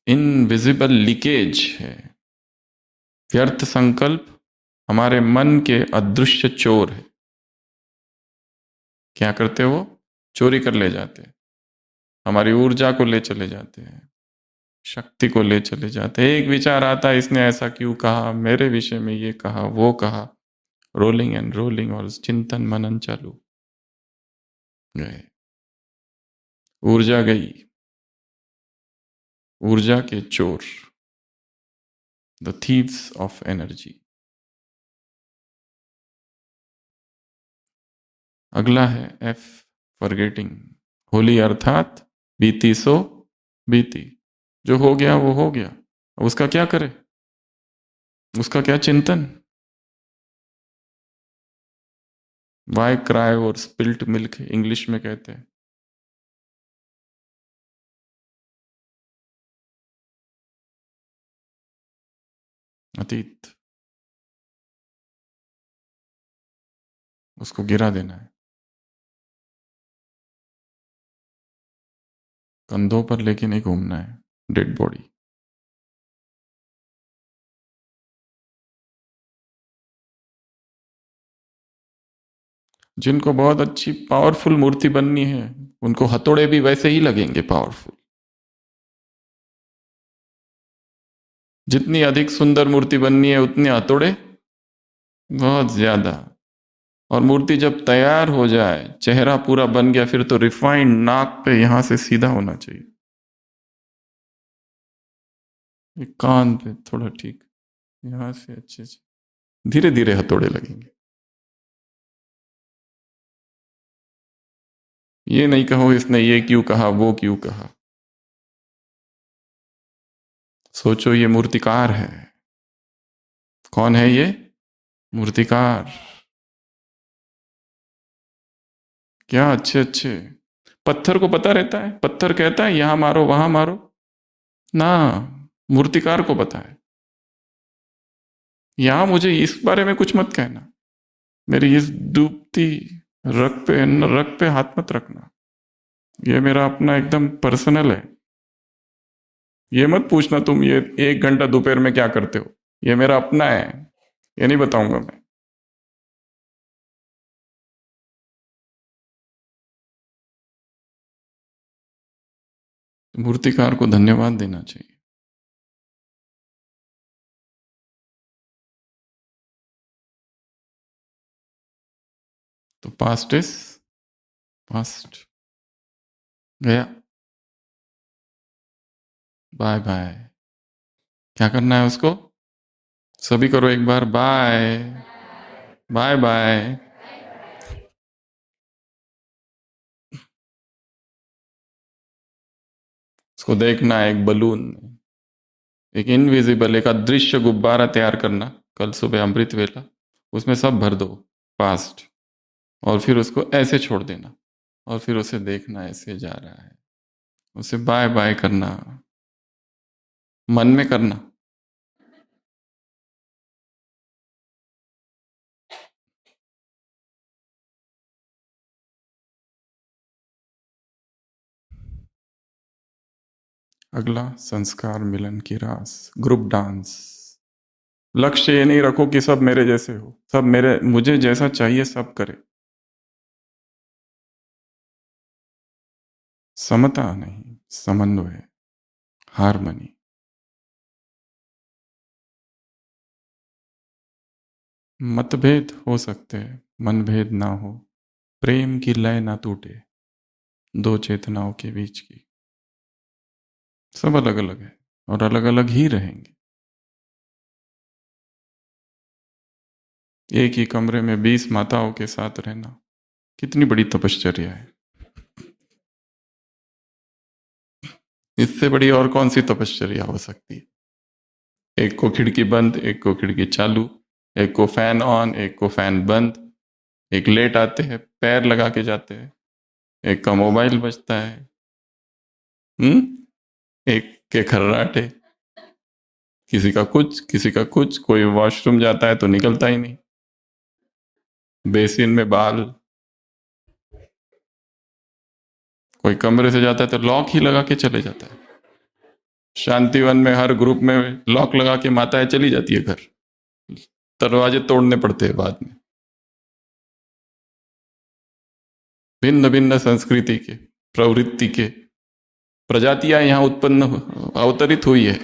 इनविजिबल लीकेज है। व्यर्थ संकल्प हमारे मन के अदृश्य चोर है। क्या करते वो? चोरी कर ले जाते हैं, हमारी ऊर्जा को ले चले जाते हैं, शक्ति को ले चले जाते हैं। एक विचार आता है, इसने ऐसा क्यों कहा, मेरे विषय में ये कहा, वो कहा, रोलिंग एंड रोलिंग, और चिंतन मनन चालू। गए, ऊर्जा गई, ऊर्जा के चोर। The thieves of energy. अगला है एफ, फॉरगेटिंग। होली अर्थात बीती सो बीती। जो हो गया वो हो गया, अब उसका क्या करे, उसका क्या चिंतन। वाई क्राई और स्पिल्ट मिल्क इंग्लिश में कहते हैं। अतीत, उसको गिरा देना है, कंधों पर लेके नहीं घूमना है डेड बॉडी। जिनको बहुत अच्छी पावरफुल मूर्ति बननी है उनको हथौड़े भी वैसे ही लगेंगे पावरफुल। जितनी अधिक सुंदर मूर्ति बननी है उतने हथौड़े बहुत ज्यादा। और मूर्ति जब तैयार हो जाए, चेहरा पूरा बन गया, फिर तो रिफाइंड नाक पे यहां से सीधा होना चाहिए, एक कान पे थोड़ा ठीक, यहां से अच्छे से धीरे धीरे हथौड़े लगेंगे। ये नहीं कहो इसने ये क्यों कहा वो क्यों कहा। सोचो ये मूर्तिकार है। कौन है ये? मूर्तिकार। क्या अच्छे अच्छे। पत्थर को पता रहता है, पत्थर कहता है यहां मारो वहां मारो ना, मूर्तिकार को पता है। यहां मुझे इस बारे में कुछ मत कहना, मेरी इस डूबती रग पे हाथ मत रखना, ये मेरा अपना एकदम पर्सनल है। ये मत पूछना तुम ये 1 घंटा दोपहर में क्या करते हो, ये मेरा अपना है, ये नहीं बताऊंगा मैं। मूर्तिकार को धन्यवाद देना चाहिए। तो पास्ट इज पास्ट, गया, बाय बाय। क्या करना है उसको? सभी करो एक बार, बाय बाय बाय। उसको देखना है एक बलून, एक इनविजिबल, एक अदृश्य गुब्बारा तैयार करना कल सुबह अमृत वेला, उसमें सब भर दो पास्ट, और फिर उसको ऐसे छोड़ देना, और फिर उसे देखना ऐसे जा रहा है, उसे बाय बाय करना, मन में करना। अगला संस्कार मिलन की रास, ग्रुप डांस। लक्ष्य ये नहीं रखो कि सब मेरे जैसे हो, सब मेरे मुझे जैसा चाहिए सब करे। समता नहीं, समन्वय, हारमनी। मतभेद हो सकते हैं, मनभेद ना हो, प्रेम की लय ना टूटे दो चेतनाओं के बीच की। सब अलग अलग है और अलग अलग ही रहेंगे। एक ही कमरे में 20 माताओं के साथ रहना कितनी बड़ी तपश्चर्या है। इससे बड़ी और कौन सी तपश्चर्या हो सकती है? एक को खिड़की बंद, एक को खिड़की चालू, एक को फैन ऑन, एक को फैन बंद, एक लेट आते हैं पैर लगा के जाते हैं, एक का मोबाइल बजता है, एक के खर्राटे, किसी का कुछ किसी का कुछ, कोई वॉशरूम जाता है तो निकलता ही नहीं, बेसिन में बाल, कोई कमरे से जाता है तो लॉक ही लगा के चले जाता है। शांतिवन में हर ग्रुप में लॉक लगा के माताएं चली जाती है घर, दरवाजे तोड़ने पड़ते हैं बाद में। भिन्न भिन्न संस्कृति के, प्रवृत्ति के प्रजातियां यहां उत्पन्न अवतरित हुई है।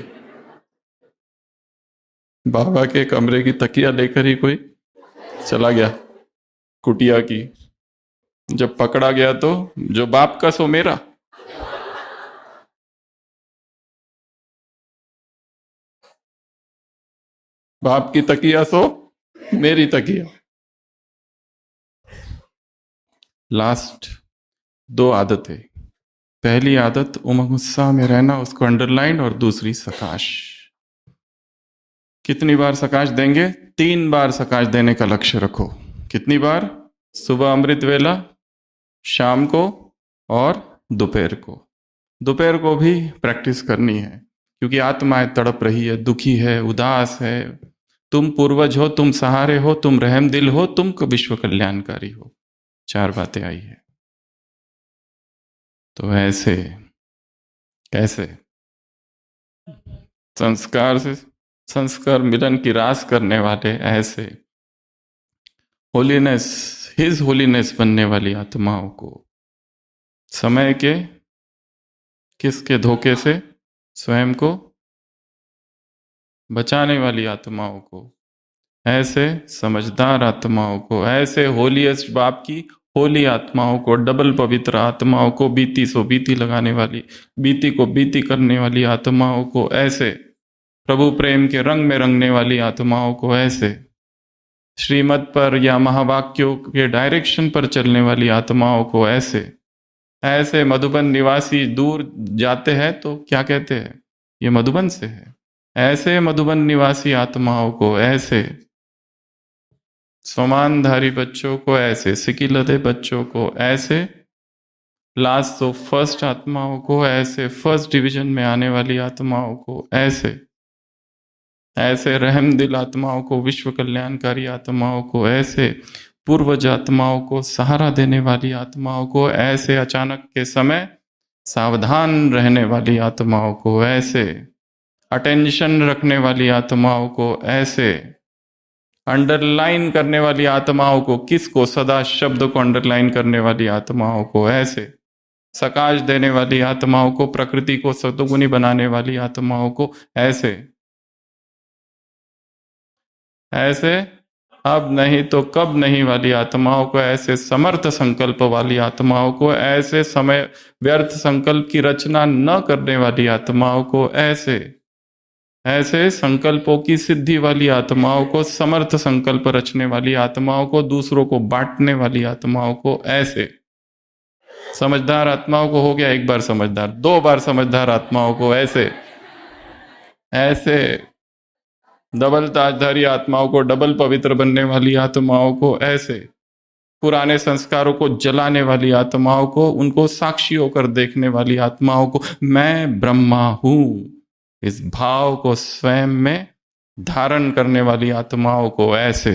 बाबा के कमरे की तकिया लेकर ही कोई चला गया कुटिया की, जब पकड़ा गया तो जो बाप का सो मेरा। बाप की तकिया सो मेरी तकिया। लास्ट 2 आदतें। पहली आदत उमंग उत्साह में रहना, उसको अंडरलाइन, और दूसरी सकाश। कितनी बार सकाश देंगे? 3 बार सकाश देने का लक्ष्य रखो। कितनी बार? सुबह अमृत वेला, शाम को, और दोपहर को। दोपहर को भी प्रैक्टिस करनी है, क्योंकि आत्माएं तड़प रही है, दुखी है, उदास है। तुम पूर्वज हो, तुम सहारे हो, तुम रहम दिल हो, तुम विश्व कल्याणकारी हो। 4 बातें आई है। तो ऐसे कैसे संस्कार से संस्कार मिलन की रास करने वाले, ऐसे होलीनेस, हिज होलीनेस बनने वाली आत्माओं को समय के किसके धोखे से स्वयं को बचाने वाली आत्माओं को, ऐसे समझदार आत्माओं को, ऐसे होलीएस्ट बाप की होली आत्माओं को, डबल पवित्र आत्माओं को, बीती सो बीती लगाने वाली, बीती को बीती करने वाली आत्माओं को, ऐसे प्रभु प्रेम के रंग में रंगने वाली आत्माओं को, ऐसे श्रीमत पर या महावाक्यों के डायरेक्शन पर चलने वाली आत्माओं को, ऐसे मधुबन निवासी दूर जाते हैं तो क्या कहते हैं? ये मधुबन से है। ऐसे मधुबन निवासी आत्माओं को, ऐसे स्वमानधारी बच्चों को, ऐसे सिकिलते बच्चों को, ऐसे लास्ट तो फर्स्ट आत्माओं को, ऐसे फर्स्ट डिवीजन में आने वाली आत्माओं को, ऐसे रहम दिल आत्माओं को, विश्व कल्याणकारी आत्माओं को, ऐसे पूर्वज आत्माओं को, सहारा देने वाली आत्माओं को, ऐसे अचानक के समय सावधान रहने वाली आत्माओं को, ऐसे अटेंशन रखने वाली आत्माओं को, ऐसे अंडरलाइन करने वाली आत्माओं को, किसको? सदा शब्द को अंडरलाइन करने वाली आत्माओं को, ऐसे सकाश देने वाली आत्माओं को, प्रकृति को सतोगुणी बनाने वाली आत्माओं को, ऐसे अब नहीं तो कब नहीं वाली आत्माओं को, ऐसे समर्थ संकल्प वाली आत्माओं को, ऐसे समय व्यर्थ संकल्प की रचना न करने वाली आत्माओं को, ऐसे संकल्पों की सिद्धि वाली आत्माओं को, समर्थ संकल्प रचने वाली आत्माओं को, दूसरों को बांटने वाली आत्माओं को, ऐसे समझदार आत्माओं को, हो गया 1 बार समझदार, 2 बार समझदार आत्माओं को, ऐसे डबल ताजधारी आत्माओं को, डबल पवित्र बनने वाली आत्माओं को, ऐसे पुराने संस्कारों को जलाने वाली आत्माओं को, उनको साक्षी होकर देखने वाली आत्माओं को, मैं ब्रह्मा हूं इस भाव को स्वयं में धारण करने वाली आत्माओं को, ऐसे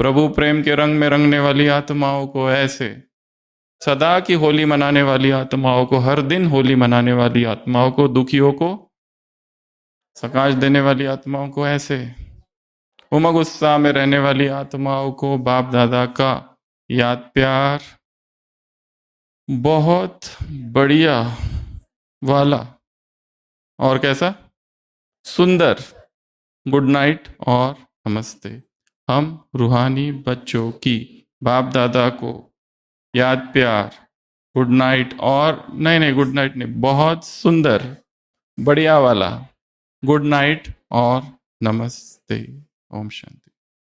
प्रभु प्रेम के रंग में रंगने वाली आत्माओं को, ऐसे सदा की होली मनाने वाली आत्माओं को, हर दिन होली मनाने वाली आत्माओं को, दुखियों को सकाश देने वाली आत्माओं को, ऐसे उमंग उत्साह में रहने वाली आत्माओं को, बाप दादा का याद प्यार बहुत बढ़िया वाला और कैसा सुंदर गुड नाइट और नमस्ते। हम रूहानी बच्चों की बाप दादा को याद प्यार, गुड नाइट, और नहीं गुड नाइट नहीं, बहुत सुंदर बढ़िया वाला गुड नाइट और नमस्ते। ओम शांति।